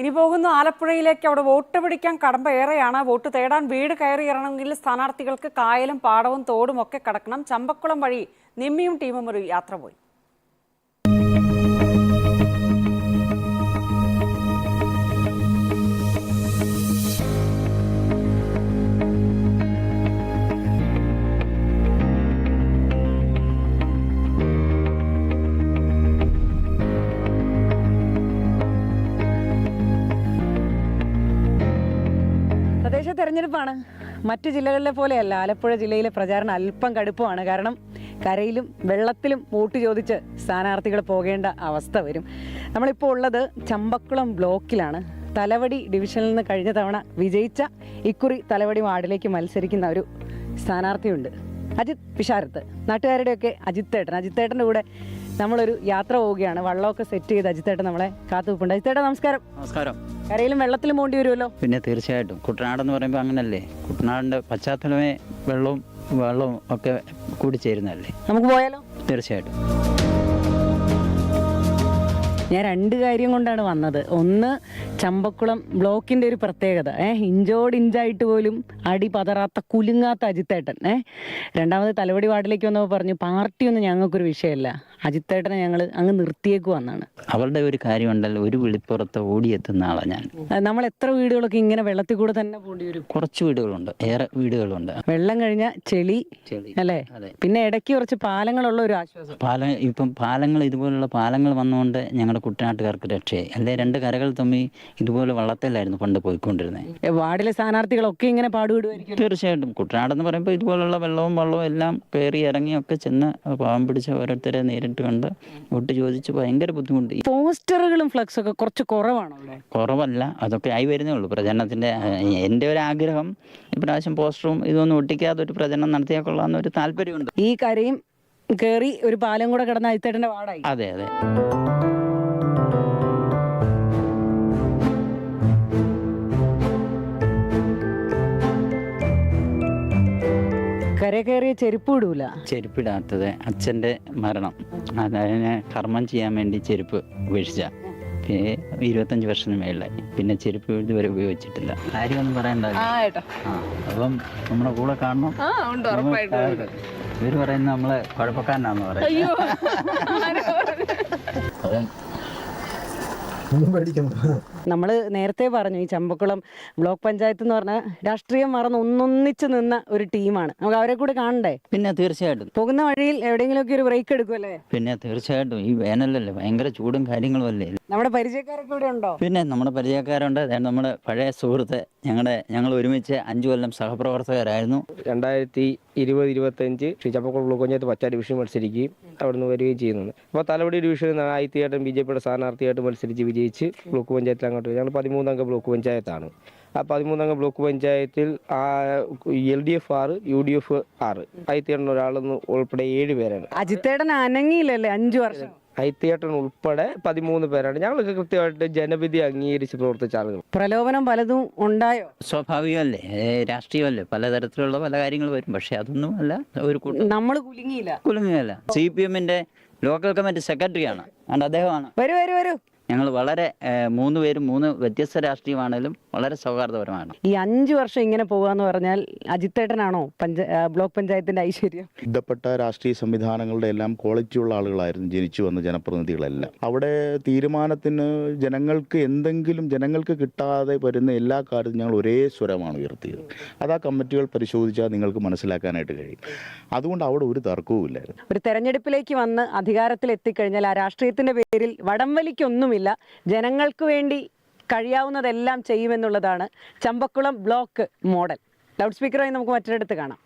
ഇനി പോകുന്നു ആലപ്പുഴയിലേക്ക്. അവിടെ വോട്ട് പിടിക്കാൻ കടമ്പ ഏറെയാണ്. വോട്ട് തേടാൻ വീട് കയറിയിറങ്ങണമെങ്കിൽ സ്ഥാനാർത്ഥികൾക്ക് കായലും പാടവും തോടും ഒക്കെ കടക്കണം. ചമ്പക്കുളം വഴി നിമ്മിയും ടീമും ഒരു യാത്ര പോയി. തദ്ദേശ തെരഞ്ഞെടുപ്പാണ്. മറ്റു ജില്ലകളിലെ പോലെയല്ല. ആലപ്പുഴ ജില്ലയിലെ പ്രചാരണം അല്പം കടുപ്പമാണ്. കാരണം കരയിലും വെള്ളത്തിലും വോട്ട് ചോദിച്ച് സ്ഥാനാർത്ഥികൾ പോകേണ്ട അവസ്ഥ വരും. നമ്മളിപ്പോൾ ഉള്ളത് ചമ്പക്കുളം ബ്ലോക്കിലാണ്. തലവടി ഡിവിഷനിൽ നിന്ന് കഴിഞ്ഞ തവണ വിജയിച്ച ഇക്കുറി തലവടി വാർഡിലേക്ക് മത്സരിക്കുന്ന ഒരു സ്ഥാനാർത്ഥിയുണ്ട്, അജിത് പിഷാരത്ത്. നാട്ടുകാരുടെയൊക്കെ അജിത്തേട്ടൻ്റെ കൂടെ നമ്മളൊരു യാത്ര പോവുകയാണ്. വള്ളമൊക്കെ സെറ്റ് ചെയ്ത് അജിത്തേട്ടൻ നമ്മളെ കാത്തുവെപ്പുണ്ട്. അജിത്തേട്ടൻ നമസ്കാരം. നമസ്കാരം. കരയിലും വെള്ളത്തിലും പോകേണ്ടി വരുമല്ലോ? പിന്നെ തീർച്ചയായിട്ടും. കുട്ടനാടെന്ന് പറയുമ്പോൾ അങ്ങനല്ലേ, കുട്ടനാടിൻ്റെ പശ്ചാത്തലമേ വെള്ളവും ഒക്കെ കൂടിച്ചേരുന്നതല്ലേ. നമുക്ക് പോയാലോ? തീർച്ചയായിട്ടും. ഞാൻ രണ്ട് കാര്യം കൊണ്ടാണ് വന്നത്. ഒന്ന്, ചമ്പക്കുളം ബ്ലോക്കിൻ്റെ ഒരു പ്രത്യേകത, ഇഞ്ചോടിഞ്ചായിട്ട് പോലും അടി പതറാത്ത കുലുങ്ങാത്ത അജിത്തേട്ടൻ. രണ്ടാമത് തലവടി വാർഡിലേക്ക് വന്നപ്പോൾ പറഞ്ഞു പാർട്ടിയൊന്നും ഞങ്ങൾക്കൊരു വിഷയമല്ല, അജിത്തേട്ടനെ ഞങ്ങൾ അങ്ങ് നിർത്തിയേക്കുവന്നാണ്. അവരുടെ ഒരു കാര്യമുണ്ടല്ലോ, ഒരു വിളിപ്പുറത്ത് ഓടിയെത്തുന്ന ആളാണ് ഞാൻ. നമ്മൾ എത്ര വീടുകളൊക്കെ ഇങ്ങനെ വെള്ളത്തിൽ കൂടെ തന്നെ പോകേണ്ടി വരും? കുറച്ച് വീടുകളുണ്ട്, ഏറെ വീടുകളുണ്ട്. വെള്ളം കഴിഞ്ഞ ചെളി അല്ലേ? പിന്നെ ഇടയ്ക്ക് കുറച്ച് പാലങ്ങളുള്ള ഒരു ആശ്വാസം. ഇപ്പം പാലങ്ങൾ, ഇതുപോലുള്ള പാലങ്ങൾ വന്നുകൊണ്ട് ഞങ്ങളുടെ കുട്ടനാട്ടുകാർക്ക് രക്ഷയായി. അല്ലെ രണ്ട് കരകൾ തമ്മിൽ ഇതുപോലെ വള്ളത്തിലായിരുന്നു പണ്ട് പോയിക്കൊണ്ടിരുന്നത്. വാർഡിലെ സ്ഥാനാർത്ഥികളൊക്കെ ഇങ്ങനെ പാടുവിടുമായിരിക്കും. തീർച്ചയായിട്ടും. കുട്ടനാടെന്ന് പറയുമ്പോൾ ഇതുപോലുള്ള വെള്ളവും എല്ലാം കയറി ഇറങ്ങിയൊക്കെ ചെന്ന് പാവം പിടിച്ച ഓരോരുത്തരെ നേരിട്ട് കണ്ട് വോട്ട് ചോദിച്ച് ഭയങ്കര ബുദ്ധിമുട്ട്. പോസ്റ്ററുകളും ഫ്ലക്സ് ഒക്കെ കുറച്ച് കുറവാണോ? കുറവല്ല, അതൊക്കെ ആയി വരുന്നേ ഉള്ളൂ. പ്രചരണത്തിന്റെ എൻ്റെ ഒരു ആഗ്രഹം ഇപ്രാവശ്യം പോസ്റ്ററും ഇതൊന്നും ഒട്ടിക്കാതെ ഒരു പ്രചരണം നടത്തിയാൽ കൊള്ളാമെന്നൊരു താല്പര്യമുണ്ട്. ഈ കരയും കയറി ഒരു പാലം കൂടെ കിടന്ന അജിത്തേട്ടന്റെ വാർഡായി. അതെ. കര കയറിയ ചെരുപ്പ് ഇടൂല. ചെരുപ്പിടാത്തത് അച്ഛൻ്റെ മരണം, അതിനെ കർമ്മം ചെയ്യാൻ വേണ്ടി ചെരുപ്പ് ഉപേക്ഷിച്ച 25 വർഷത്തിന് മേളിലായി. പിന്നെ ചെരുപ്പ് ഇതുവരെ ഉപയോഗിച്ചിട്ടില്ല. കാര്യമൊന്നും പറയണ്ട. അപ്പം നമ്മുടെ കൂടെ കാണണം. ഇവര് പറയുന്നത് നമ്മളെ കുഴപ്പക്കാരനാന്ന് പറയും. നമ്മൾ നേരത്തെ പറഞ്ഞു, ഈ ചമ്പക്കുളം ബ്ലോക്ക് പഞ്ചായത്ത് എന്ന് പറഞ്ഞാൽ രാഷ്ട്രീയം മറന്ന് ഒന്നൊന്നിച്ച് നിന്ന ഒരു ടീമാണ്. നമുക്ക് അവരെ കൂടെ കാണണ്ടേ? പിന്നെ തീർച്ചയായിട്ടും. പോകുന്ന വഴിയിൽ എവിടെയെങ്കിലുമൊക്കെ ഒരു ബ്രേക്ക് എടുക്കുമല്ലേ? പിന്നെ തീർച്ചയായിട്ടും. ഈ വേനലല്ലേ, ഭയങ്കര ചൂടും കാര്യങ്ങളും അല്ലേ. നമ്മുടെ പരിചയക്കാരൊക്കെ ഇവിടെ ഉണ്ടോ? പിന്നെ നമ്മുടെ പരിചയക്കാരുണ്ട്. നമ്മുടെ പഴയ സുഹൃത്ത്, ഞങ്ങൾ ഒരുമിച്ച് 5 കൊല്ലം സഹപ്രവർത്തകരായിരുന്നു. 2020-25 ചമ്പക്കുളം ബ്ലോക്ക് പഞ്ചായത്ത് പച്ചാ ഡിവിഷൻ മത്സരിക്കുകയും അവിടുന്ന് വരികയും ചെയ്യുന്നത്. അപ്പോൾ തലവടി ഡിവിഷനിൽ ആയിരത്തിയേട്ടൻ BJP സ്ഥാനാർത്ഥിയായിട്ട് മത്സരിച്ച് വിജയിച്ച് ബ്ലോക്ക് പഞ്ചായത്തിൽ അങ്ങോട്ട് ഞങ്ങൾ 13 അംഗ ബ്ലോക്ക് പഞ്ചായത്താണ്. ആ 13 അംഗ ബ്ലോക്ക് പഞ്ചായത്തിൽ LDF 6, UDF 6, ആയിരത്തിയേട്ടൻ ഒരാളെന്ന് ഉൾപ്പെടെ 7 പേരാണ്. അജിത്തേട്ടൻ അനങ്ങിയില്ലല്ലേ 5 വർഷം? അയിത്തിയേട്ടൻ ഉൾപ്പെടെ 13 പേരാണ്. ഞങ്ങളൊക്കെ കൃത്യമായിട്ട് ജനവിധി അംഗീകരിച്ച് പ്രവർത്തിച്ച ആളുകൾ. പ്രലോഭനം പലതും ഉണ്ടായോ? സ്വാഭാവികമല്ലേ, രാഷ്ട്രീയമല്ലേ, പലതരത്തിലുള്ള പല കാര്യങ്ങൾ വരും. പക്ഷെ അതൊന്നും അല്ല, ഒരു നമ്മൾ കുലുങ്ങിയില്ല. CPM-ന്റെ ലോക്കൽ കമ്മിറ്റി സെക്രട്ടറിയാണ്, അദ്ദേഹമാണ്. വരൂ. ഞങ്ങൾ വളരെ 3 പേരും 3 വ്യത്യസ്ത രാഷ്ട്രീയമാണെങ്കിലും വളരെ സൗഹാർദ്ദപരമാണ്. ഈ 5 വർഷം ഇങ്ങനെ പോകാന്ന് പറഞ്ഞാൽ അജിത്തേട്ടനാണോ ബ്ലോക്ക് പഞ്ചായത്തിന്റെ ഐശ്വര്യം? ബന്ധപ്പെട്ട രാഷ്ട്രീയ സംവിധാനങ്ങളുടെ എല്ലാം ക്വാളിറ്റിയുള്ള ആളുകളായിരുന്നു ജനിച്ചു വന്ന ജനപ്രതിനിധികളെല്ലാം. അവിടെ തീരുമാനത്തിന് ജനങ്ങൾക്ക് കിട്ടാതെ വരുന്ന എല്ലാ കാര്യത്തിലും ഞങ്ങൾ ഒരേ സ്വരമാണ് ഉയർത്തിയത്. അത് ആ കമ്മിറ്റികൾ പരിശോധിച്ചാൽ നിങ്ങൾക്ക് മനസ്സിലാക്കാനായിട്ട് കഴിയും. അതുകൊണ്ട് അവിടെ ഒരു തർക്കവുമില്ലായിരുന്നു. ഒരു തെരഞ്ഞെടുപ്പിലേക്ക് വന്ന് അധികാരത്തിൽ എത്തിക്കഴിഞ്ഞാൽ ആ രാഷ്ട്രീയത്തിന്റെ പേരിൽ വടംവലിക്കൊന്നുമില്ല. ജനങ്ങൾക്ക് വേണ്ടി കഴിയാവുന്നതെല്ലാം ചെയ്യുമെന്നുള്ളതാണ് ചമ്പക്കുളം ബ്ലോക്ക് മോഡൽ. ലൗഡ് സ്പീക്കറായി നമുക്ക് മറ്റൊരിടത്ത് കാണാം.